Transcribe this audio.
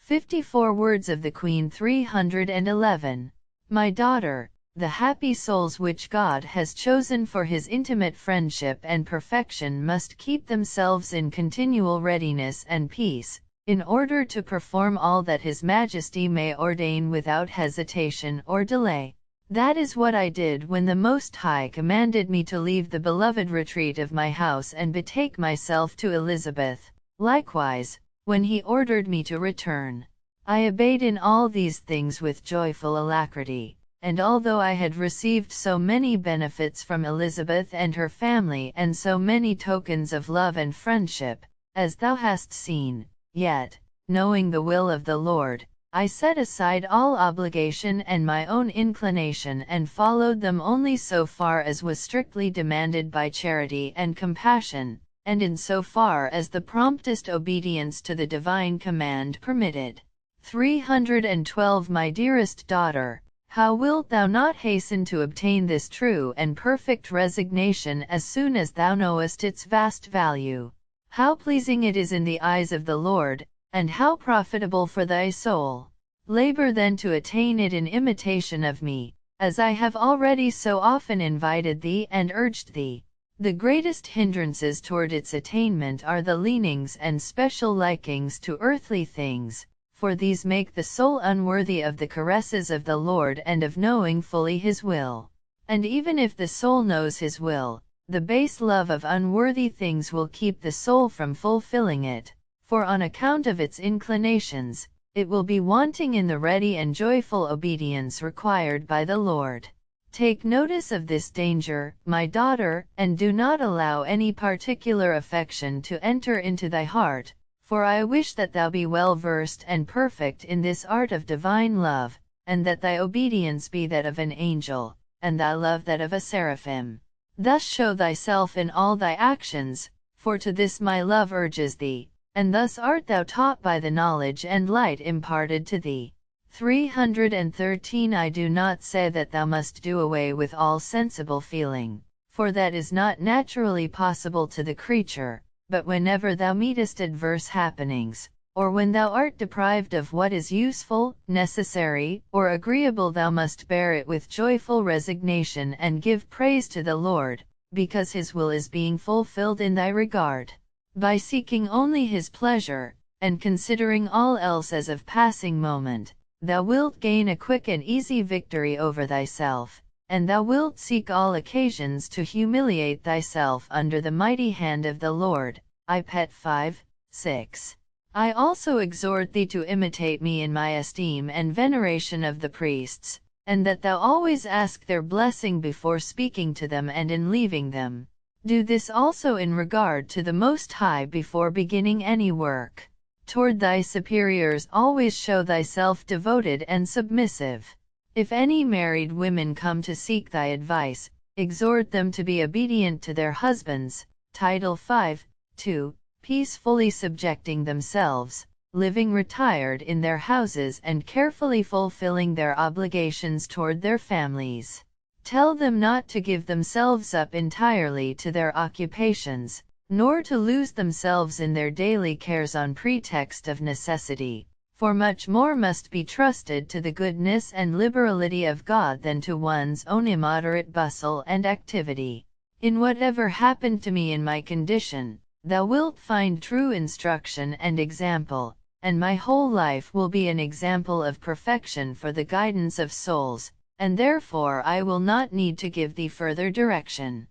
54 Words of the Queen 311. My daughter, the happy souls which God has chosen for his intimate friendship and perfection must keep themselves in continual readiness and peace, in order to perform all that His Majesty may ordain without hesitation or delay. That is what I did when the Most High commanded me to leave the beloved retreat of my house and betake myself to Elizabeth. Likewise, when He ordered me to return, I obeyed in all these things with joyful alacrity. And although I had received so many benefits from Elizabeth and her family and so many tokens of love and friendship, as thou hast seen, yet, knowing the will of the Lord, I set aside all obligation and my own inclination and followed them only so far as was strictly demanded by charity and compassion, and in so far as the promptest obedience to the divine command permitted. 312 My dearest daughter, how wilt thou not hasten to obtain this true and perfect resignation as soon as thou knowest its vast value? How pleasing it is in the eyes of the Lord, and how profitable for thy soul! Labor then to attain it in imitation of me, as I have already so often invited thee and urged thee. The greatest hindrances toward its attainment are the leanings and special likings to earthly things, for these make the soul unworthy of the caresses of the Lord and of knowing fully His will. And even if the soul knows His will, the base love of unworthy things will keep the soul from fulfilling it, for on account of its inclinations, it will be wanting in the ready and joyful obedience required by the Lord. Take notice of this danger, my daughter, and do not allow any particular affection to enter into thy heart, for I wish that thou be well versed and perfect in this art of divine love, and that thy obedience be that of an angel, and thy love that of a seraphim. Thus show thyself in all thy actions, for to this my love urges thee, and thus art thou taught by the knowledge and light imparted to thee. 313 I do not say that thou must do away with all sensible feeling, for that is not naturally possible to the creature, but whenever thou meetest adverse happenings, or when thou art deprived of what is useful, necessary, or agreeable, thou must bear it with joyful resignation and give praise to the Lord, because His will is being fulfilled in thy regard. By seeking only His pleasure, and considering all else as of passing moment, thou wilt gain a quick and easy victory over thyself, and thou wilt seek all occasions to humiliate thyself under the mighty hand of the Lord. I Pet 5, 6. I also exhort thee to imitate me in my esteem and veneration of the priests, and that thou always ask their blessing before speaking to them and in leaving them. Do this also in regard to the Most High before beginning any work. Toward thy superiors always show thyself devoted and submissive. If any married women come to seek thy advice, exhort them to be obedient to their husbands. Title 5, 2. Peacefully subjecting themselves, living retired in their houses and carefully fulfilling their obligations toward their families. Tell them not to give themselves up entirely to their occupations, nor to lose themselves in their daily cares on pretext of necessity, for much more must be trusted to the goodness and liberality of God than to one's own immoderate bustle and activity. In whatever happened to me in my condition, thou wilt find true instruction and example, and my whole life will be an example of perfection for the guidance of souls, and therefore I will not need to give thee further direction.